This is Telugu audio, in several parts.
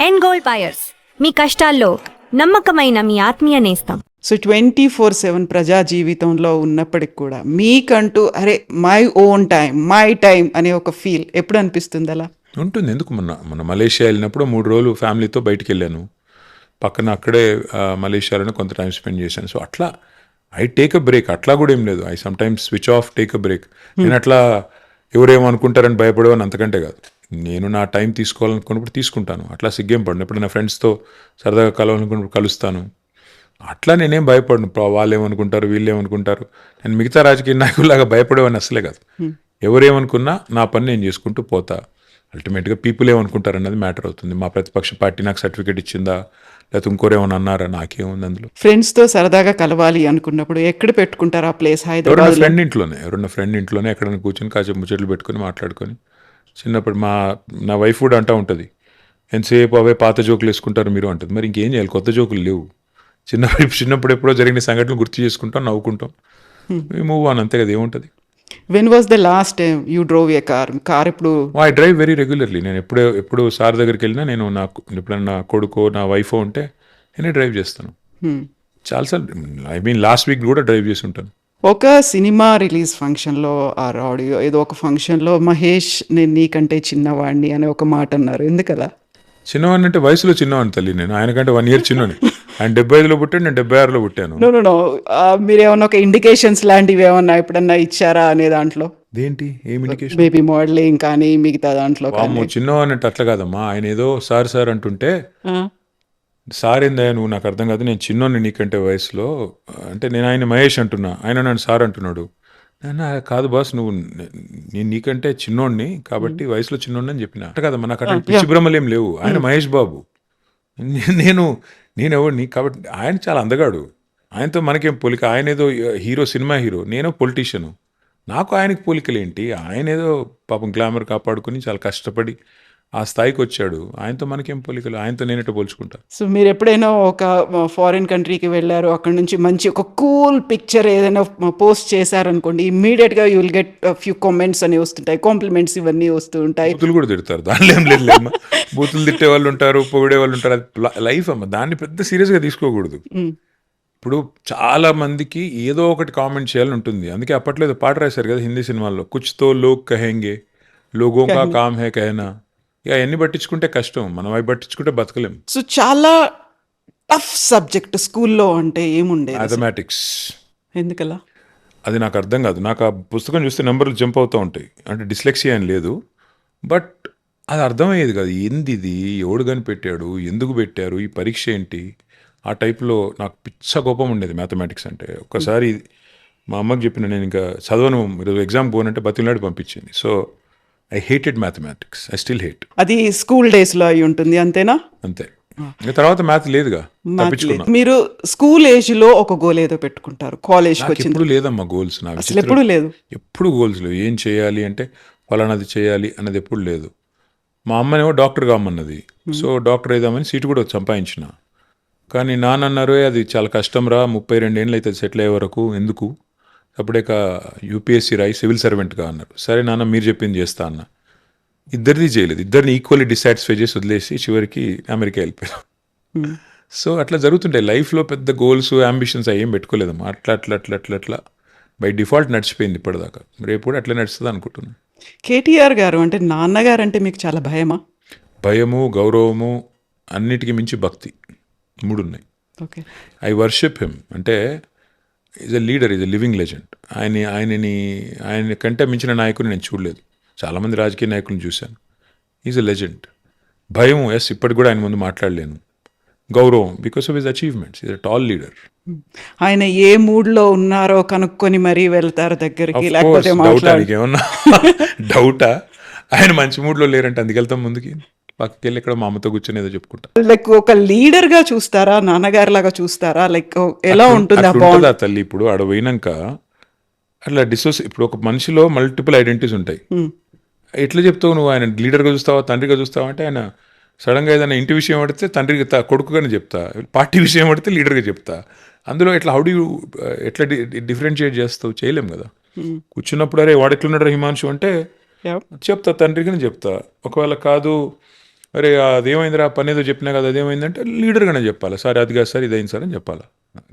అండ్ గోల్డ్ బయర్స్, మీ కష్టాల్లో నమ్మకమైన మీ ఆత్మీయ నేస్తం. సో 24/7 ప్రజా జీవితంలో ఉన్నప్పటికి కూడా మీకంటూ అరే my own time, my time అనే ఒక ఫీల్ ఎప్పుడు అనిపిస్తుంది అలా? ఉంటుంది. ఎందుకు మన మలేషియా వెళ్ళినప్పుడు 3 రోజులు ఫ్యామిలీతో బయటికి వెళ్ళాను. పక్కన అక్కడే మలేషియాలోనే కొంత టైం స్పెండ్ చేశాను. సో అట్లా ఐ టేక్ అ బ్రేక్. అట్లా కూడా ఏం లేదు. I sometimes switch off, take a break. నేను అట్లా ఎవరేమనుకుంటారని భయపడేవాని అంతకంటే కాదు. నేను నా టైం తీసుకోవాలనుకున్నప్పుడు తీసుకుంటాను. అట్లా సిగ్గేం పడను. ఎప్పుడు నా ఫ్రెండ్స్తో సరదాగా కలవాలనుకున్నప్పుడు కలుస్తాను. అట్లా నేనేం భయపడను. వాళ్ళేమనుకుంటారు, వీళ్ళేమనుకుంటారు. నేను మిగతా రాజకీయ నాయకుల్లాగా భయపడేవాడిని అసలే కాదు. ఎవరేమనుకున్నా నా పని నేను చేసుకుంటూ పోతా. అల్టిమేట్గా పీపుల్ ఏమనుకుంటారు అన్నది మ్యాటర్ అవుతుంది. మా ప్రతిపక్ష పార్టీ నాకు సర్టిఫికేట్ ఇచ్చిందా, లేకపోతే ఇంకోరేమన్నా అన్నారా, నాకేముంది అందులో. ఫ్రెండ్స్తో సరదాగా కలవాలి అనుకున్నప్పుడు ఎక్కడ పెట్టుకుంటారు ఆ ప్లేస్? ఎవరన్నా హైదరాబాద్ ఫ్రెండ్ ఇంట్లోనే ఎక్కడైనా కూర్చొని కాసేపు ముచ్చట్లు పెట్టుకుని మాట్లాడుకొని. చిన్నప్పుడు నా వైఫ్ కూడా అంటూ ఉంటుంది, ఎంతసేపు అవే పాత జోకులు వేసుకుంటారు మీరు అంటుంది. మరి ఇంకేం చేయాలి, కొత్త జోకులు లేవు. చిన్నప్పుడు ఎప్పుడో జరిగిన సంఘటనలు గుర్తు చేసుకుంటాం, నవ్వుకుంటాం, మూవ్ ఆన్, అంతే కదా, ఏముంటుంది. When was the last time you drove a car ఎప్పుడు? I drive very regularly. నేను ఎప్పుడు సార్ దగ్గరికి వెళ్ళినా నేను ఎప్పుడన్నా నా కొడుకో నా వైఫ్ ఉంటే నేనే డ్రైవ్ చేస్తాను. చాలాసార్లు లాస్ట్ వీక్ కూడా డ్రైవ్ చేసి ఉంటాను. ఒక సినిమా రిలీజ్ ఫంక్షన్లో ఆర్ ఆడియో ఏదో ఒక ఫంక్షన్లో మహేష్ నేను నీకంటే చిన్నవాడిని అనే ఒక మాట అన్నారు. ఎందుకలా? చిన్నవాడిని అంటే వయసులో చిన్నవాడిని తల్లి. నేను ఆయనకంటే 1 year చిన్నవాడిని. ఆయన 75లో పుట్టాను, నేను 76లో పుట్టాను. నో మీరేమన్నా ఒక ఇండికేషన్స్ లాంటివి ఏమన్నా ఎప్పుడన్నా ఇచ్చారా అనే దాంట్లో? దేంటి, ఏం ఇండికేషన్? బేబీ మోడలింగ్ కానీ మిగతా దాంట్లో చిన్నవాడిని అంటే అట్లా కాదమ్మా. ఆయన ఏదో సార్ అంటుంటే, సార్ ఏందయ్యా నువ్వు, నాకు అర్థం కాదు, నేను చిన్నోడిని నీకంటే వయసులో అంటే, నేను ఆయన మహేష్ అంటున్నా, ఆయన నన్ను సార్ అంటున్నాడు. కాదు బాస్, నేను నీకంటే చిన్నోడిని కాబట్టి వయసులో చిన్నోడిని అని చెప్పిన. అంటే కదా, నాకు అట్లా పిచ్చి భ్రమలు ఏం లేవు. ఆయన మహేష్ బాబు, నేను ఎవరిని కాబట్టి. ఆయన చాలా అందగాడు, ఆయనతో మనకేం పోలిక. ఆయన ఏదో హీరో, సినిమా హీరో, నేను పొలిటీషియను. నాకు ఆయనకి పోలికలేంటి? ఆయన ఏదో పాపం గ్లామర్ కాపాడుకుని చాలా కష్టపడి ఆ స్థాయికి వచ్చాడు. ఆయనతో మనకేం పోలికలు, ఆయనతో నేనెట్ట పోల్చుకుంటా. సో మీరు ఎప్పుడైనా ఒక ఫారిన్ కంట్రీకి వెళ్ళారు, అక్కడ నుంచి మంచి ఒక కూల్ పిక్చర్ ఏదైనా పోస్ట్ చేశారనుకోండి, ఇమ్మీడియట్గా you will get few comments అనేవి వస్తుంటాయి, కాంప్లిమెంట్స్ ఇవన్నీ వస్తూ ఉంటాయి. బూతులు కూడా తిడతారు, దానిలో ఏం లేదు. బూతులు తిట్టే వాళ్ళు ఉంటారు, పొగిడే వాళ్ళు ఉంటారు. అది లైఫ్ అమ్మ, దాన్ని పెద్ద సీరియస్గా తీసుకోకూడదు. ఇప్పుడు చాలా మందికి ఏదో ఒకటి కామెంట్ చేయాలని ఉంటుంది. అందుకే అప్పట్లో పాట రాశారు కదా హిందీ సినిమాల్లో, కుచ్ తో లోగ్ కహెంగే లోగో కా కామ్ హే కహనా. ఇక అవన్నీ పట్టించుకుంటే కష్టం, మనం అవి పట్టించుకుంటే బతకలేం. సో చాలా టఫ్ సబ్జెక్ట్ స్కూల్లో అంటే ఏముండేది? మ్యాథమెటిక్స్. ఎందుకలా? అది నాకు అర్థం కాదు. నాకు ఆ పుస్తకం చూస్తే నెంబర్లు జంప్ అవుతూ ఉంటాయి. అంటే డిస్లెక్సియా అని లేదు, బట్ అది అర్థమయ్యేది కాదు. ఏంది ఇది, ఎవడు కనిపెట్టాడు, ఎందుకు పెట్టారు, ఈ పరీక్ష ఏంటి, ఆ టైప్లో నాకు పిచ్చ కోపం ఉండేది మ్యాథమెటిక్స్ అంటే. ఒక్కసారి మా అమ్మకి చెప్పిన, నేను ఇంకా చదవను, ఈరోజు ఎగ్జామ్ పోనంటే బతిలాడి పంపించింది. So I hated mathematics, I still hate. అది స్కూల్ డేస్లో అయి ఉంటుంది, అంతేనా? అంతే. తర్వాత మ్యాథ్ లేదుగా, తప్పించుకున్నా. మీరు స్కూల్ ఏజ్లో ఒక గోల్ ఏదో పెట్టుకుంటారు, కాలేజ్కి వచ్చింది. ఎప్పుడు లేదమ్మా గోల్స్, నాకు అసలు ఎప్పుడు లేదు. ఎప్పుడు గోల్స్ లేవు. ఏం చేయాలి అంటే ఫలానాది చేయాలి అన్నది ఎప్పుడు లేదు. మా అమ్మనేమో డాక్టర్ కామన్నది, సో డాక్టర్ అయిదామని సీటు కూడా సంపాదించిన. కానీ నాన్న అన్నారు, అది చాలా కష్టం రా, 32 ఏళ్ళు అయితే సెటిల్ అయ్యే వరకు, ఎందుకు, అప్పుడే యూపీఎస్సీ రాయి సివిల్ సర్వెంట్గా అన్నారు. సరే నాన్న మీరు చెప్పింది చేస్తా అన్న. ఇద్దరిది చేయలేదు, ఇద్దరిని ఈక్వల్లీ డిసాటిస్ఫై చేసి వదిలేసి చివరికి అమెరికా వెళ్ళిపోయాను. సో అట్లా జరుగుతుంటాయి లైఫ్లో. పెద్ద గోల్స్, అంబిషన్స్ అవి ఏం పెట్టుకోలేదమ్మా. అట్లా బై డిఫాల్ట్ నడిచిపోయింది ఇప్పటిదాకా. రేపు కూడా అట్లా నడుస్తుంది అనుకుంటున్నాను. కేటీఆర్ గారు అంటే నాన్నగారు అంటే మీకు చాలా భయమా? భయము, గౌరవము, అన్నిటికీ మించి భక్తి, 3 ఉన్నాయి. Okay, I worship him. అంటే is a leader, is a living legend. ఆయన కంటే మించిన నాయకుని నేను చూడలేదు. చాలామంది రాజకీయ నాయకులను చూశాను. Is a legend. భయం, ఎస్, ఇప్పటికి కూడా ఆయన ముందు మాట్లాడలేను. గౌరవం, because of his achievements, is a tall leader. ఆయన ఏ మూడ్లో ఉన్నారో కనుక్కొని మరీ వెళ్తారు దగ్గరికి, లేకపోతే ఏమన్నా డౌటా? ఆయన మంచి మూడ్లో లేరంటే అందుకు వెళ్తాం ముందుకి, పక్కకి వెళ్ళి ఇక్కడ మా అమ్మతో కూర్చొని ఏదో చెప్పుకుంటా. లైక్ ఒక లీడర్ గా చూస్తారా, నాన్నగారు లాగా చూస్తారా, లైక్ ఎలా ఉంటుంది ఆ తల్లి? ఇప్పుడు ఆడ పోయినాక అట్లా ఇప్పుడు ఒక మనిషిలో మల్టిపుల్ ఐడెంటిటీస్ ఉంటాయి. ఎట్లా చెప్తావు నువ్వు? ఆయన లీడర్గా చూస్తావా, తండ్రిగా చూస్తావా అంటే, ఆయన సడన్గా ఏదైనా ఇంటి విషయం పడితే తండ్రికి కొడుకుగానే చెప్తా, పార్టీ విషయం పడితే లీడర్గా చెప్తా. అందులో ఎట్లా ఎట్లా డిఫరెన్షియేట్ చేస్తావు? చేయలేం కదా. కూర్చున్నప్పుడు అరే వాడు ఎట్లున్నాడు హిమాంశు అంటే చెప్తా, తండ్రిగానే చెప్తా. ఒకవేళ కాదు అరే అదేమైందిరా పని ఏదో చెప్పినా కదా అదేమైందంటే లీడర్గానే చెప్పాలి, సార్ అది కాదు సార్ ఇదైంది సార్ అని చెప్పాలి.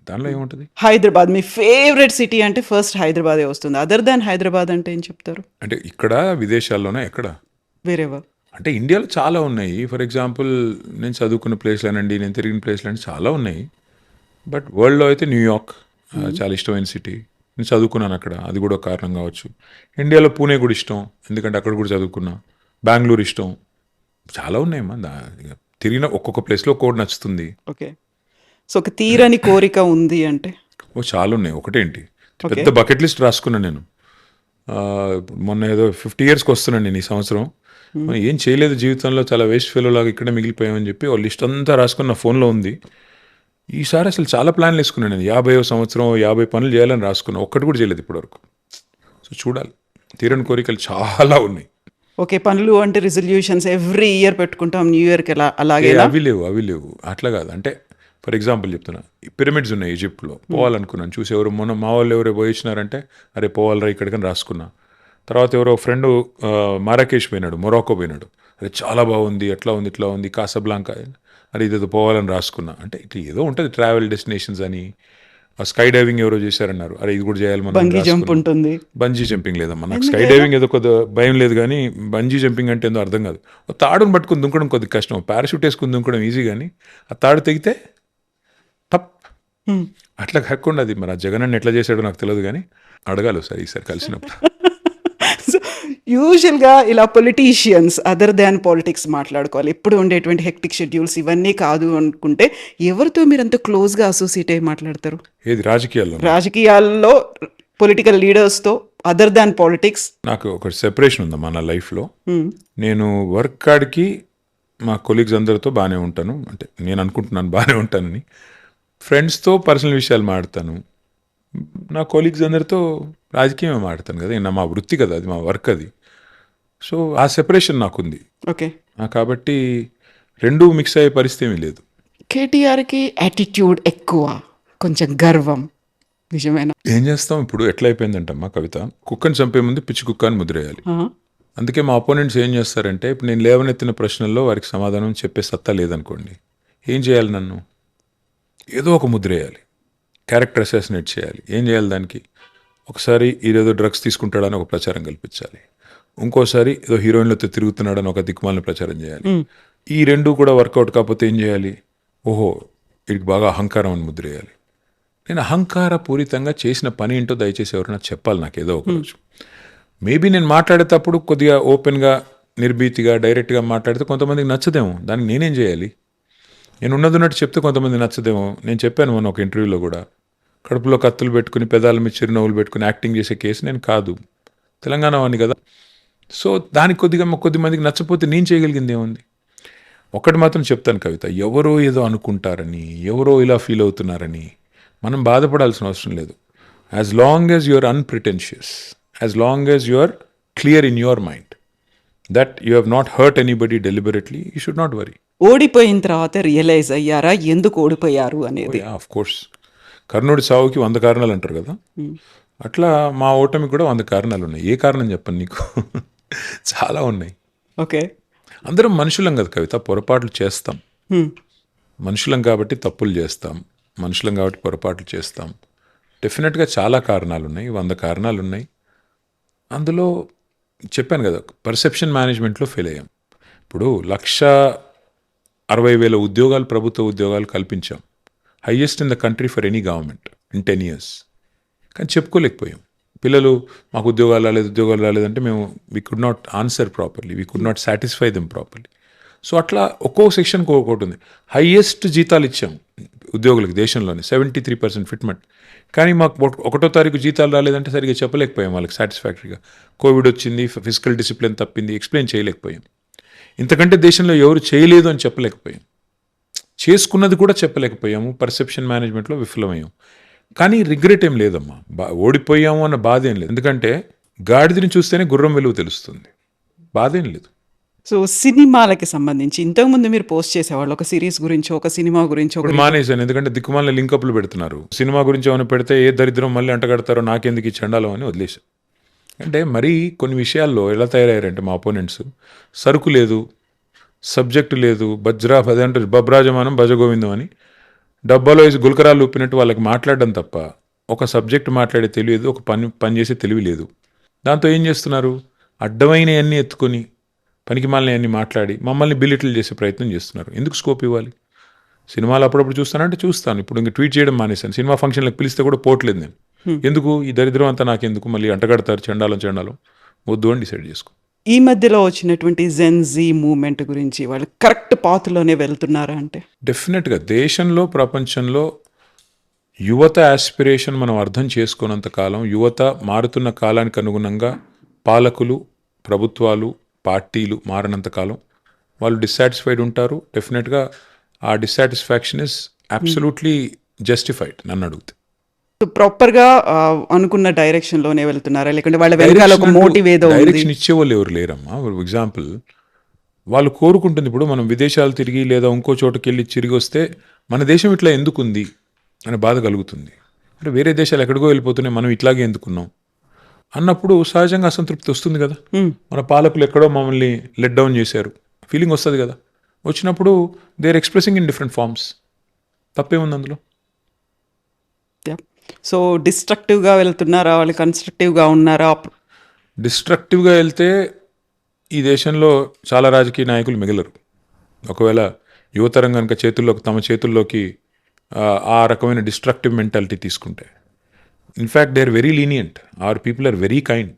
దానిలో ఏముంటుంది? హైదరాబాద్ మీ ఫేవరెట్ సిటీ అంటే ఫస్ట్ హైదరాబాదే వస్తుంది. అదర్ దాన్ హైదరాబాద్ అంటే ఏం చెప్తారు? అంటే ఇక్కడ విదేశాల్లోనే ఎక్కడ వేరేవా? అంటే ఇండియాలో చాలా ఉన్నాయి. ఫర్ ఎగ్జాంపుల్ నేను చదువుకున్న ప్లేస్లేనండి, నేను తిరిగిన ప్లేస్లు చాలా ఉన్నాయి. బట్ వరల్డ్లో అయితే న్యూయార్క్ చాలా ఇష్టమైన సిటీ, నేను చదువుకున్నాను అక్కడ, అది కూడా ఒక కారణం కావచ్చు. ఇండియాలో పూణే కూడా ఇష్టం, ఎందుకంటే అక్కడ కూడా చదువుకున్నా. బెంగళూరు ఇష్టం, చాలా ఉన్నాయమ్మా. తిరిగిన ఒక్కొక్క ప్లేస్లో ఒక్కొక్కటి నచ్చుతుంది. ఓకే. సో ఒక తీరని కోరిక ఉంది అంటే? చాలా ఉన్నాయి. ఒకటేంటి, పెద్ద బకెట్ లిస్ట్ రాసుకున్నాను నేను. మొన్న ఏదో 50 yearsకి వస్తున్నాను నేను ఈ సంవత్సరం. ఏం చేయలేదు జీవితంలో, చాలా వేస్ట్ ఫెలో లాగా ఇక్కడే మిగిలిపోయామని చెప్పి ఒక లిస్ట్ అంతా రాసుకుని నా ఫోన్లో ఉంది. ఈసారి అసలు చాలా ప్లాన్లు వేసుకున్నాను నేను. 50వ సంవత్సరం 50 పనులు చేయాలని రాసుకున్నాను, ఒక్కటి కూడా చేయలేదు ఇప్పటివరకు. సో చూడాలి, తీరని కోరికలు చాలా ఉన్నాయి. ఓకే. పనులు అంటే రిజల్యూషన్స్ ఎవ్రీ ఇయర్ పెట్టుకుంటాం, న్యూ ఇయర్కి అలాగే? అవి లేవు అట్లా కాదు. అంటే ఫర్ ఎగ్జాంపుల్ చెప్తున్నా, పిరమిడ్స్ ఉన్నాయి ఈజిప్ట్లో, పోవాలనుకున్నాను. చూసి ఎవరు మొన్న మా వాళ్ళు ఎవరో పోయించినారంటే అరే పోవాలరా ఇక్కడికని రాసుకున్నా. తర్వాత ఎవరో ఫ్రెండ్ మారాకేష్ పోయినాడు, మొరాకో పోయినాడు, అరే చాలా బాగుంది, అట్లా ఉంది ఇట్లా ఉంది, కాసాబ్లాంకా, అరే ఇదేదో పోవాలని రాసుకున్నా. అంటే ఇట్లా ఏదో ఉంటుంది ట్రావెల్ డెస్టినేషన్స్ అని. స్కై డైవింగ్ ఎవరో చేశారన్నారు, అరే ఇది కూడా చేయాలి మనం. బంగీ జంప్ ఉంటుంది. బంజీ జంపింగ్ లేదమ్మా నాకు, స్కై డైవింగ్ ఏదో కొద్దిగా భయం లేదు, కానీ బంజీ జంపింగ్ అంటే ఏందో అర్థం కాదు. తాడును పట్టుకుని దుంకడం కొద్దిగా కష్టం, పారాషూట్ వేసుకుని దుంకడం ఈజీ, కానీ ఆ తాడు తెగితే టప్ అట్లా కాకుండా అది మరి ఆ జగన్ ఎట్లా చేశాడో నాకు తెలియదు, కానీ అడగాలి సార్ ఈసారి కలిసినప్పుడు. సో యూజువల్గా ఇలా పొలిటీషియన్స్ అదర్ దాన్ పాలిటిక్స్ మాట్లాడుకోవాలి, ఎప్పుడు ఉండేటువంటి హెక్టిక్ షెడ్యూల్స్ ఇవన్నీ కాదు అనుకుంటే ఎవరితో మీరు అంత క్లోజ్గా అసోసియేట్ అయ్యి మాట్లాడతారు? ఏది రాజకీయాల్లో? రాజకీయాల్లో పొలిటికల్ లీడర్స్తో అదర్ దాన్ పాలిటిక్స్. నాకు ఒక సెపరేషన్ ఉందమ్మా నా లైఫ్లో. నేను వర్క్ కాడికి మా కొలీగ్స్ అందరితో బాగానే ఉంటాను, అంటే నేను అనుకుంటున్నాను బాగానే ఉంటానని. ఫ్రెండ్స్తో పర్సనల్ విషయాలు మాట్లాడతాను, నా కొలీగ్స్ అందరితో రాజకీయమే మాట్లాడతాను కదా, మా వృత్తి కదా అది, మా వర్క్ అది. సో ఆ సెపరేషన్ నాకుంది. ఓకే. కాబట్టి రెండూ మిక్స్ అయ్యే పరిస్థితి ఏమీ లేదు. కేటీఆర్కి యాటిట్యూడ్ ఎక్కువ, కొంచెం గర్వం, నిజమేనా? ఏం చేస్తాం ఇప్పుడు, ఎట్లా అయిపోయిందంటమ్మా కవిత, కుక్కని చంపే ముందు పిచ్చి కుక్క అని ముద్రేయాలి. అందుకే మా అపోనెంట్స్ ఏం చేస్తారంటే, ఇప్పుడు నేను లేవనెత్తిన ప్రశ్నల్లో వారికి సమాధానం చెప్పే సత్తా లేదనుకోండి, ఏం చేయాలి, నన్ను ఏదో ఒక ముద్రేయాలి, క్యారెక్టర్ అసాసినేట్ చేయాలి. ఏం చేయాలి దానికి? ఒకసారి ఈరోజు డ్రగ్స్ తీసుకుంటాడని ఒక ప్రచారం కల్పించాలి, ఇంకోసారి ఏదో హీరోయిన్లతో తిరుగుతున్నాడని ఒక దిక్కుమాలను ప్రచారం చేయాలి. ఈ రెండు కూడా వర్కౌట్ కాకపోతే ఏం చేయాలి? ఓహో వీడికి బాగా అహంకారం అని ముద్రేయాలి. నేను అహంకారపూరితంగా చేసిన పని ఏంటో దయచేసి ఎవరైనా చెప్పాలి నాకు ఏదో ఒక రోజు. మేబీ నేను మాట్లాడేటప్పుడు కొద్దిగా ఓపెన్గా నిర్భీతిగా డైరెక్ట్గా మాట్లాడితే కొంతమందికి నచ్చదేమో, దానికి నేనేం చేయాలి? నేను ఉన్నట్టు చెప్తే కొంతమంది నచ్చదేమో. నేను చెప్పాను మొన్న ఒక ఇంటర్వ్యూలో కూడా, కడుపులో కత్తులు పెట్టుకుని పెదాల మీద చిరునవ్వులు పెట్టుకుని యాక్టింగ్ చేసే కేసు నేను కాదు, తెలంగాణ వాడిని కదా. సో దానికి కొద్ది మందికి నచ్చపోతే నేను చేయగలిగింది ఏముంది? ఒక్కటి మాత్రం చెప్తాను కవిత, ఎవరో ఏదో అనుకుంటారని, ఎవరో ఇలా ఫీల్ అవుతున్నారని మనం బాధపడాల్సిన అవసరం లేదు. As long as you are unpretentious, as long as you are clear in your mind that you have not hurt anybody deliberately, you should not worry. ఓడిపోయిన తర్వాత రియలైజ్ అయ్యారా ఎందుకు ఓడిపోయారు అనేది? ఆఫ్ కోర్స్, కర్ణుడి సావుకి 100 కారణాలు అంటారు కదా, అట్లా మా ఓటమికి కూడా 100 కారణాలు ఉన్నాయి. ఏ కారణం చెప్పండి నీకు? చాలా ఉన్నాయి. ఓకే. అందరం మనుషులం కదా కవిత, పొరపాట్లు చేస్తాం. మనుషులం కాబట్టి తప్పులు చేస్తాం, మనుషులం కాబట్టి పొరపాట్లు చేస్తాం. డెఫినెట్గా చాలా కారణాలు ఉన్నాయి, 100 కారణాలు ఉన్నాయి. అందులో చెప్పాను కదా, పర్సెప్షన్ మేనేజ్మెంట్లో ఫెయిల్ అయ్యాం. ఇప్పుడు 160,000 ఉద్యోగాలు, ప్రభుత్వ ఉద్యోగాలు కల్పించాం, highest in the country for any government in 10 years. కానీ చెప్పుకోలేకపోయాం. పిల్లలు మాకు ఉద్యోగాలు రాలేదంటే మేము we could not answer properly, we could not satisfy them properly. So అట్లా ఒక్కో సెక్షన్కి ఒక్కొక్కటి ఉంది. హైయెస్ట్ జీతాలు ఇచ్చాం ఉద్యోగులకు దేశంలోనే, 73% ఫిట్మెంట్. కానీ మాకు 1వ తారీఖు జీతాలు రాలేదంటే సరిగ్గా చెప్పలేకపోయాం వాళ్ళకి సాటిస్ఫాక్టరీగా. కోవిడ్ వచ్చింది, ఫిజికల్ డిసిప్లిన్ తప్పింది, ఎక్స్ప్లెయిన్ చేయలేకపోయాం. ఇంతకంటే దేశంలో ఎవరు చేయలేదు అని చెప్పలేకపోయాం, చేసుకున్నది కూడా చెప్పలేకపోయాము. పర్సెప్షన్ మేనేజ్మెంట్లో విఫలమయ్యాం. కానీ రిగ్రెట్ ఏం లేదమ్మా, ఓడిపోయాము అన్న బాధ ఏం లేదు. ఎందుకంటే గాడిదని చూస్తేనే గుర్రం విలువ తెలుస్తుంది, బాధ ఏం లేదు. సో సినిమాలకి సంబంధించి ఇంతకుముందు మీరు పోస్ట్ చేసేవాళ్ళు, ఒక సిరీస్ గురించి, ఒక సినిమా గురించి. ఇప్పుడు మానేశాను, ఎందుకంటే దిక్కుమాల లింకప్లు పెడుతున్నారు. సినిమా గురించి ఏమైనా పెడితే ఏ దరిద్రం మళ్ళీ అంటగడతారో, నాకెందుకు ఈ చండాలం అని వదిలేశాను. అంటే మరీ కొన్ని విషయాల్లో ఎలా తయారయ్యారంటే మా అపోనెంట్స్, సరుకు లేదు, సబ్జెక్టు లేదు, అదే బబ్రాజమానం భజగోవిందం అని డబ్బాలో వేసి గులకరాలు ఊపినట్టు వాళ్ళకి మాట్లాడడం తప్ప ఒక సబ్జెక్ట్ మాట్లాడే తెలియదు, ఒక పని చేసే తెలివి లేదు. దాంతో ఏం చేస్తున్నారు, అడ్డమైనవన్నీ ఎత్తుకొని పనికి మాలినవన్నీ మాట్లాడి మమ్మల్ని బిలిటిల్ చేసే ప్రయత్నం చేస్తున్నారు. ఎందుకు స్కోప్ ఇవ్వాలి? సినిమాలు అప్పుడప్పుడు చూస్తానంటే చూస్తాను, ఇప్పుడు ఇంక ట్వీట్ చేయడం మానేశాను. సినిమా ఫంక్షన్లకు పిలిస్తే కూడా పోవట్లేదు నేను. ఎందుకు ఈ దరిద్రం అంతా నాకెందుకు, మళ్ళీ అంటగడతారు, చండాలం వద్దు అని డిసైడ్ చేసుకో. ఈ మధ్యలో వచ్చినటువంటి జెన్జీ మూవ్మెంట్ గురించి వాళ్ళు కరెక్ట్ పాత్రలోనే వెళ్తున్నారా అంటే? డెఫినెట్గా దేశంలో ప్రపంచంలో యువత ఆస్పిరేషన్ మనం అర్థం చేసుకున్నంత కాలం, యువత మారుతున్న కాలానికి అనుగుణంగా పాలకులు, ప్రభుత్వాలు, పార్టీలు మారినంత కాలం వాళ్ళు డిస్సాటిస్ఫైడ్ ఉంటారు. డెఫినెట్గా ఆ డిస్సాటిస్ఫాక్షన్ ఇస్ అబ్సల్యూట్లీ జస్టిఫైడ్ నన్ను అడిగితే. ప్రాపర్గా అనుకున్న డైరెక్షన్లోనే వెళ్తున్నారా, లేకుంటే వాళ్ళ వెనకాల ఒక మోటివ్ ఏదో ఉంది? డైరెక్షన్ ఇచ్చేవాళ్ళు ఎవరు లేరమ్మా. ఫర్ ఎగ్జాంపుల్ వాళ్ళు కోరుకుంటుంది, ఇప్పుడు మనం విదేశాలు తిరిగి లేదా ఇంకో చోటుకి వెళ్ళి తిరిగి వస్తే మన దేశం ఇట్లా ఎందుకుంది అనే బాధ కలుగుతుంది. అంటే వేరే దేశాలు ఎక్కడికో వెళ్ళిపోతున్నాయి, మనం ఇట్లాగే ఎందుకున్నాం అన్నప్పుడు సహజంగా అసంతృప్తి వస్తుంది కదా. మన పాలకులు ఎక్కడో మమ్మల్ని లెట్ డౌన్ చేశారు ఫీలింగ్ వస్తుంది కదా. వచ్చినప్పుడు they are expressing in different forms. తప్పేముంది అందులో? సో డిస్ట్రక్టివ్గా వెళ్తున్నారా, వాళ్ళు కన్స్ట్రక్టివ్గా ఉన్నారా? డిస్ట్రక్టివ్గా వెళ్తే ఈ దేశంలో చాలా రాజకీయ నాయకులు మిగలరు. ఒకవేళ యువతరం కనుక తమ చేతుల్లోకి ఆ రకమైన డిస్ట్రక్టివ్ మెంటాలిటీ తీసుకుంటే, in fact they are very lenient. Our people are very kind.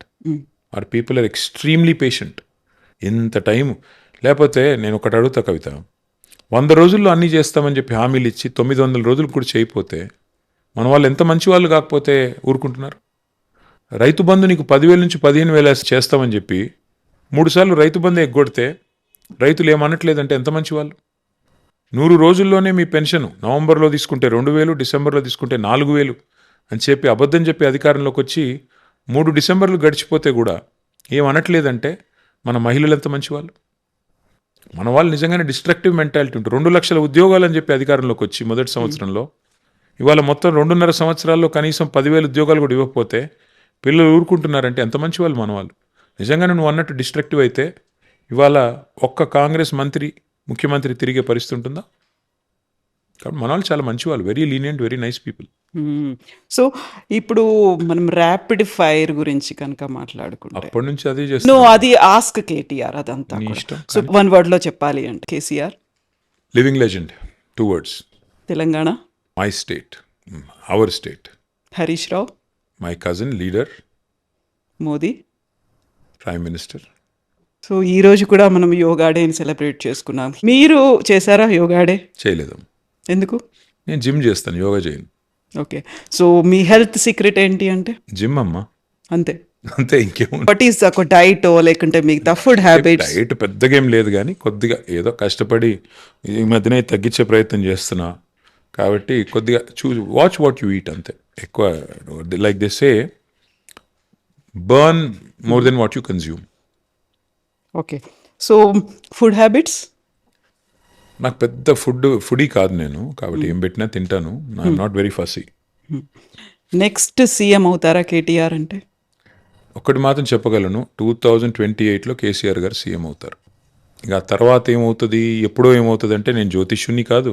Our people are extremely patient. ఇంత టైం లేకపోతే నేను ఒకటి అడుగుతా కవిత, 100 రోజుల్లో అన్నీ చేస్తామని చెప్పి హామీలు ఇచ్చి 900 రోజులు కూడా చేయకపోతే మన వాళ్ళు ఎంత మంచి వాళ్ళు కాకపోతే ఊరుకుంటున్నారు? రైతు బంధు నీకు 10,000 నుంచి 15,000 చేస్తామని చెప్పి 3 సార్లు రైతు బంధు ఎగ్గొడితే రైతులు ఏమనట్లేదంటే ఎంత మంచి వాళ్ళు? 100 రోజుల్లోనే మీ పెన్షన్ నవంబర్లో తీసుకుంటే 2,000, డిసెంబర్లో తీసుకుంటే 4,000 అని చెప్పి అబద్ధం చెప్పి అధికారంలోకి వచ్చి 3 డిసెంబర్లు గడిచిపోతే కూడా ఏమనట్లేదంటే మన మహిళలు ఎంత మంచి వాళ్ళు? మన వాళ్ళు నిజంగానే డిస్ట్రక్టివ్ మెంటాలిటీ ఉంటుంది. 2 లక్షల ఉద్యోగాలు అని చెప్పి అధికారంలోకి వచ్చి మొదటి సంవత్సరంలో ఇవాళ మొత్తం 2.5 సంవత్సరాల్లో కనీసం 10,000 ఉద్యోగాలు కూడా ఇవ్వకపోతే పిల్లలు ఊరుకుంటున్నారంటే ఎంత మంచి వాళ్ళు మన వాళ్ళు. నిజంగానే నువ్వు అన్నట్టు డిస్ట్రక్టివ్ అయితే ఇవాళ ఒక్క కాంగ్రెస్ మంత్రి, ముఖ్యమంత్రి తిరిగే పరిస్థితి ఉంటుందా? కాబట్టి మన వాళ్ళు చాలా మంచి వాళ్ళు, very lenient, very nice people. So ఇప్పుడు మనం ర్యాపిడ్ ఫైర్ గురించి కనుక మాట్లాడుకుంటే, అప్పటి నుంచి అదే నో చేస్తాను. అది ఆస్క్ కేటీఆర్, అదంతా నీ కూడా. ఇష్టం. సో 1 word లో చెప్పాలి అంటే KCR, living legend, 2 words. Telangana, my state, our state. Harish Rao, my cousin, leader, Modi. Prime minister. So ఈ రోజు కూడా మనం యోగా డేని సెలబ్రేట్ చేసుకున్నాం. మీరు చేశారా యోగా డే? చేయలేదు. ఎందుకు? నేను జిమ్ చేస్తాను, యోగా చేయను. ఓకే. సో మీ హెల్త్ సీక్రెట్ ఏంటి అంటే? జిమ్ అమ్మా, అంతే. అంతే, ఇంకేమో. వాట్ ఈస్ ఒక డైట్ లేకుంటే మిగతా ఫుడ్ హ్యాబిట్స్? డైట్ పెద్దగా ఏం లేదు కానీ కొద్దిగా ఏదో కష్టపడి ఈ మధ్యనే తగ్గించే ప్రయత్నం చేస్తున్నా. కాబట్టి కొద్దిగా వాచ్ వాట్ యు ఈట్, అంతే. ఎక్కువ like they say burn more than what you consume. Okay. So food habits? నాకు పెద్ద ఫుడీ కాదు నేను, కాబట్టి ఏం పెట్టినా తింటాను. I'm not very Fasi. Next CM అవుతారా కేటీఆర్ అంటే? ఒక్కటి మాత్రం చెప్పగలను, 2028లో కేసీఆర్ గారు సీఎం అవుతారు. ఇక ఆ తర్వాత ఏమవుతుంది, ఎప్పుడో ఏమవుతుంది అంటే నేను జ్యోతిష్యుని కాదు.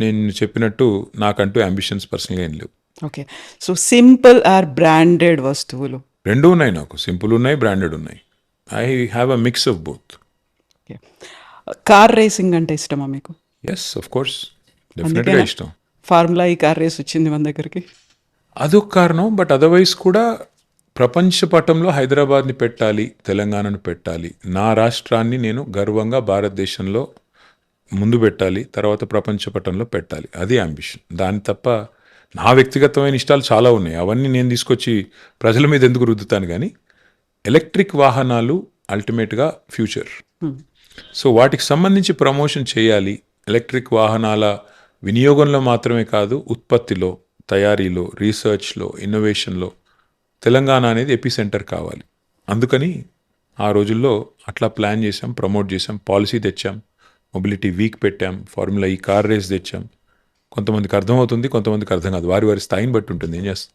నేను చెప్పినట్టు నాకంటూ అంబిషన్స్ పర్సనల్గా ఏం లేవు. Okay. So simple are branded వస్తువులు? రెండు ఉన్నాయి నాకు, సింపుల్ ఉన్నాయి, బ్రాండెడ్ ఉన్నాయి. I have a mix of both. Okay. Car racing అంటే ఇష్టమా మీకు? ఎస్, ఆఫ్ కోర్స్, డెఫినెట్గా ఇష్టం. ఫార్ములా ఈ కార్ రేస్ వచ్చింది మన దగ్గరికి, అదొక కారణం. బట్ అదర్వైజ్ కూడా ప్రపంచ పటంలో హైదరాబాద్ని పెట్టాలి, తెలంగాణను పెట్టాలి, నా రాష్ట్రాన్ని నేను గర్వంగా భారతదేశంలో ముందు పెట్టాలి, తర్వాత ప్రపంచ పటంలో పెట్టాలి. అది అంబిషన్. దాని తప్ప నా వ్యక్తిగతమైన ఇష్టాలు చాలా ఉన్నాయి, అవన్నీ నేను తీసుకొచ్చి ప్రజల మీద ఎందుకు రుద్దుతాను. కానీ ఎలక్ట్రిక్ వాహనాలు అల్టిమేట్గా ఫ్యూచర్. సో వాటికి సంబంధించి ప్రమోషన్ చేయాలి. ఎలక్ట్రిక్ వాహనాల వినియోగంలో మాత్రమే కాదు, ఉత్పత్తిలో, తయారీలో, రీసెర్చ్లో, ఇన్నోవేషన్లో తెలంగాణ అనేది ఎపిసెంటర్ కావాలి. అందుకని ఆ రోజుల్లో అట్లా ప్లాన్ చేసాం, ప్రమోట్ చేసాం, పాలసీ తెచ్చాం, మొబిలిటీ వీక్ పెట్టాం, ఫార్ములా ఈ కార్ రేస్ తెచ్చాం. కొంతమందికి అర్థమవుతుంది, కొంతమందికి అర్థం కాదు, వారి వారి స్థాయిని బట్టి ఉంటుంది. ఏం చేస్తాం?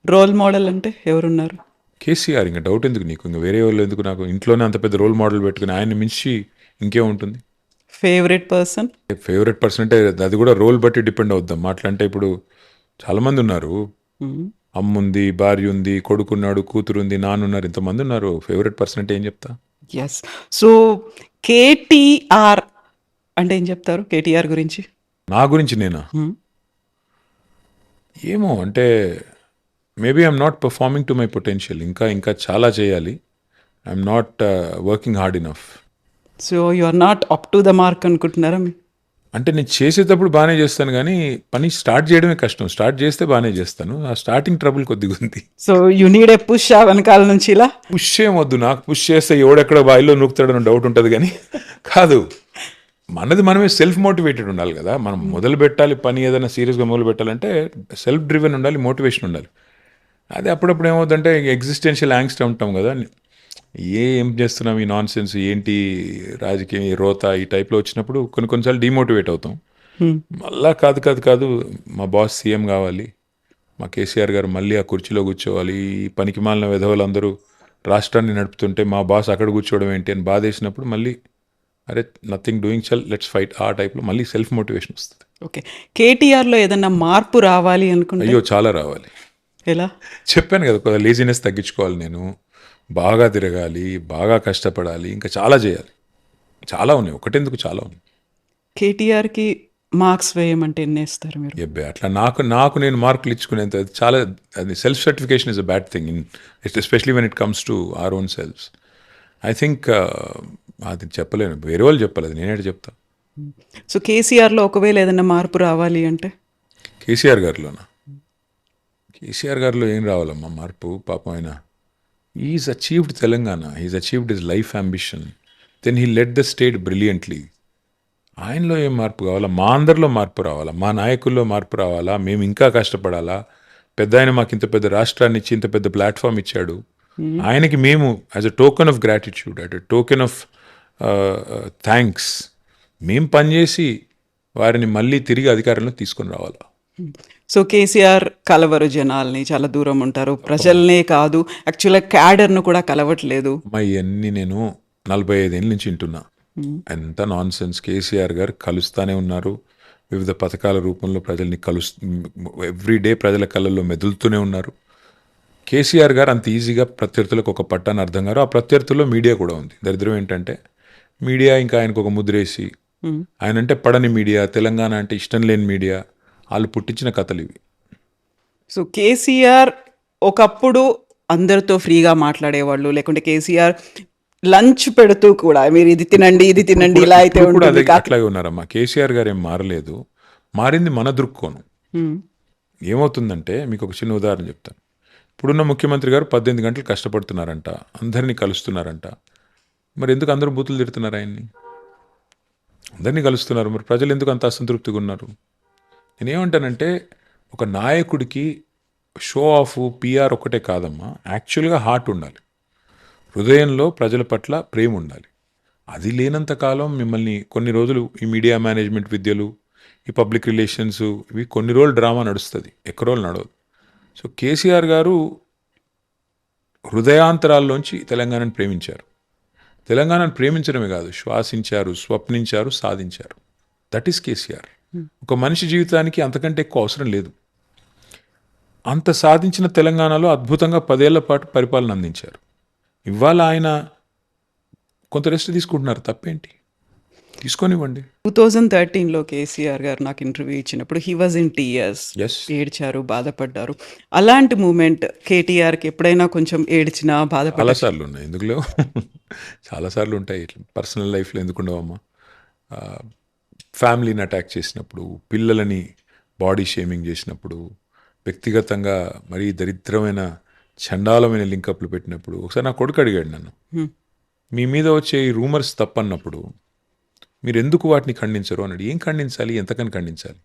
రోల్ మోడల్ అంటే ఎవరున్నారు? కేసీఆర్. ఇంకా డౌట్ ఎందుకు నీకు? ఇంకా వేరే వాళ్ళు ఎందుకు? నాకు ఇంట్లోనే అంత పెద్ద రోల్ మోడల్ పెట్టుకుని ఆయన మించి ఇంకేముంటుంది. Favourite person? ఫేవరెట్ పర్సన్ అంటే అది కూడా రోల్ బట్టి డిపెండ్ అవుద్దాం. అట్లా అంటే ఇప్పుడు చాలామంది ఉన్నారు. అమ్ముంది, భార్య ఉంది, కొడుకున్నాడు, కూతురుంది, నాన్నున్నారు, ఇంతమంది ఉన్నారు. ఫేవరెట్ పర్సన్ అంటే ఏం చెప్తా? ఎస్. సో కేటీఆర్ అంటే ఏం చెప్తారు కేటీఆర్ గురించి? నా గురించి నేనా? ఏమో అంటే maybe I'm not performing to my potential. ఇంకా చాలా చేయాలి. I'm not working hard enough. So you are not up to the mark అనుకుంటున్నారా? అంటే నేను చేసేటప్పుడు బాగానే చేస్తాను, కానీ పని స్టార్ట్ చేయడమే కష్టం. స్టార్ట్ చేస్తే బాగానే చేస్తాను. ఆ స్టార్టింగ్ ట్రబుల్ కొద్దిగా ఉంది. So you need a push వెనకాల నుంచి ఇలా? పుష్ ఏమొద్దు, నాకు పుష్ చేస్తే ఎవడెక్కడ బాయిలో నూకుతాడని డౌట్ ఉంటుంది, కానీ కాదు, మనది మనమే సెల్ఫ్ మోటివేటెడ్ ఉండాలి కదా. మనం మొదలు పెట్టాలి పని, ఏదైనా సీరియస్గా మొదలు పెట్టాలంటే సెల్ఫ్ డ్రివెన్ ఉండాలి, మోటివేషన్ ఉండాలి. అదే అప్పుడప్పుడు ఏమవుతుందంటే ఎగ్జిస్టెన్షియల్ యాంగ్స్ట్ ఉంటాం కదా, ఏం చేస్తున్నాం ఈ నాన్ సెన్స్, ఏంటి రాజకీయం, ఈ రోత, ఈ టైప్లో వచ్చినప్పుడు కొన్నిసార్లు డిమోటివేట్ అవుతాం. మళ్ళా కాదు మా బాస్ సీఎం కావాలి, మా కేసీఆర్ గారు మళ్ళీ ఆ కుర్చీలో కూర్చోవాలి, ఈ పనికి మాలిన విధవలందరూ రాష్ట్రాన్ని నడుపుతుంటే మా బాస్ అక్కడ కూర్చోవడం ఏంటి అని బాధేసినప్పుడు మళ్ళీ అరే నథింగ్ డూయింగ్, చల్ లెట్స్ ఫైట్, ఆ టైప్లో మళ్ళీ సెల్ఫ్ మోటివేషన్ వస్తుంది. ఓకే. కేటీఆర్లో ఏదన్నా మార్పు రావాలి అనుకుంటే? అయ్యో చాలా రావాలి. ఎలా? చెప్పాను కదా, కొద్దిగా లేజినెస్ తగ్గించుకోవాలి, నేను బాగా తిరగాలి, బాగా కష్టపడాలి, ఇంకా చాలా చేయాలి. చాలా ఉన్నాయి, ఒకటెందుకు చాలా ఉన్నాయి. కేటీఆర్కి మార్క్స్ వేయమంటే ఎన్ని వేస్తారు మీరు? ఎబ్బే అట్లా నాకు నేను మార్కులు ఇచ్చుకునేంత చాలా, అది self certification is a bad thing in especially when it comes to our own selfs. I think అది చెప్పలేను, వేరే వాళ్ళు చెప్పాలి, అది నేనే చెప్తా. సో కేసీఆర్లో ఒకవేళ ఏదైనా మార్పు రావాలి అంటే? కేసీఆర్ గారిలోనా? కేసీఆర్ గారిలో ఏం రావాలమ్మా మార్పు? పాపం ఆయన is achieved Telangana, is achieved his life ambition, then he led the state brilliantly. ఆయనలో ఏం మార్పు కావాలా? మా అందరిలో మార్పు రావాలా, మా నాయకుల్లో మార్పు రావాలా, మేము ఇంకా కష్టపడాలా. పెద్ద ఆయన మాకు ఇంత పెద్ద రాష్ట్రాన్ని ఇచ్చి ఇంత పెద్ద ప్లాట్ఫామ్ ఇచ్చాడు, ఆయనకి మేము as a token of gratitude, at a token of thanks మేము పనిచేసి వారిని మళ్ళీ తిరిగి అధికారంలో తీసుకొని రావాలా. సో కేసీఆర్ కలవరు జనాల్ని, చాలా దూరం ఉంటారు, ప్రజల్నే కాదు యాక్చువల్గా క్యాడర్ను కూడా కలవట్లేదు. ఇవన్నీ నేను 45 ఏళ్ళ నుంచి వింటున్నా, ఎంత నాన్ సెన్స్. కేసీఆర్ గారు కలుస్తానే ఉన్నారు, వివిధ పథకాల రూపంలో ప్రజల్ని ఎవ్రీడే ప్రజల కళ్ళల్లో మెదులుతూనే ఉన్నారు. కేసీఆర్ గారు అంత ఈజీగా ప్రత్యర్థులకు ఒక పట్టాన్ని అర్థం గారు. ఆ ప్రత్యర్థుల్లో మీడియా కూడా ఉంది. దరిద్రం ఏంటంటే మీడియా ఇంకా ఆయనకు ఒక ముద్రేసి, ఆయన అంటే పడని మీడియా, తెలంగాణ అంటే ఇష్టం లేని మీడియా, వాళ్ళు పుట్టించిన కథలు ఇవి. సో కేసీఆర్ ఒకప్పుడు అందరితో ఫ్రీగా మాట్లాడేవాళ్ళు, లేకుంటే కేసీఆర్ లంచ్ పెడుతూ కూడా మీరు ఇది తినండి ఇది తినండి ఇలా అయితే కూడా అట్లాగే ఉన్నారమ్మా. కేసీఆర్ గారు ఏం మారలేదు, మారింది మన దృక్కోణం. ఏమవుతుందంటే మీకు ఒక చిన్న ఉదాహరణ చెప్తాను. ఇప్పుడున్న ముఖ్యమంత్రి గారు 18 గంటలు కష్టపడుతున్నారంట, అందరినీ కలుస్తున్నారంట. మరి ఎందుకు అందరూ బూతులు తిడుతున్నారు ఆయన్ని? అందరినీ కలుస్తున్నారు, మరి ప్రజలు ఎందుకు అంత అసంతృప్తిగా ఉన్నారు? నేనేమంటానంటే ఒక నాయకుడికి షో ఆఫ్, పిఆర్ ఒకటే కాదమ్మా, యాక్చువల్గా హార్ట్ ఉండాలి, హృదయంలో ప్రజల పట్ల ప్రేమ ఉండాలి. అది లేనంత కాలం మిమ్మల్ని కొన్ని రోజులు ఈ మీడియా మేనేజ్మెంట్ విద్యలు, ఈ పబ్లిక్ రిలేషన్స్, ఇవి కొన్ని రోజులు డ్రామా నడుస్తుంది, ఎక్కువ రోజులు నడవదు. సో కేసీఆర్ గారు హృదయాంతరాల్లోంచి తెలంగాణను ప్రేమించారు. తెలంగాణను ప్రేమించడమే కాదు, శ్వాసించారు, స్వప్నించారు, సాధించారు. That is KCR. ఒక మనిషి జీవితానికి అంతకంటే ఎక్కువ అవసరం లేదు. అంత సాధించిన తెలంగాణలో అద్భుతంగా 10 ఏళ్ల పాటు పరిపాలన అందించారు. ఇవాళ ఆయన కొంత రెస్ట్ తీసుకుంటున్నారు, తప్పేంటి? తీసుకొనివ్వండి. 2013లో కేసీఆర్ గారు నాకు ఇంటర్వ్యూ ఇచ్చినప్పుడు హీ వాజ్ ఇన్ టీయర్స్, ఏడ్చారు, బాధపడ్డారు. అలాంటి మూమెంట్ కేటీఆర్కి ఎప్పుడైనా కొంచెం ఏడ్చినా బాధపడ్డా? చాలాసార్లు ఉన్నాయి, ఎందుకు లేవు? చాలాసార్లు ఉంటాయి. పర్సనల్ లైఫ్లో ఎందుకు ఉండవమ్మా? ఫ్యామిలీని అటాక్ చేసినప్పుడు, పిల్లలని బాడీ షేమింగ్ చేసినప్పుడు, వ్యక్తిగతంగా మరీ దరిద్రమైన చండాలమైన లింకప్లు పెట్టినప్పుడు, ఒకసారి నా కొడుకు అడిగాడు నన్ను, మీ మీద వచ్చే ఈ రూమర్స్ తప్పన్నప్పుడు మీరు ఎందుకు వాటిని ఖండించరు అన్నాడు. ఏం ఖండించాలి, ఎంతకని ఖండించాలి?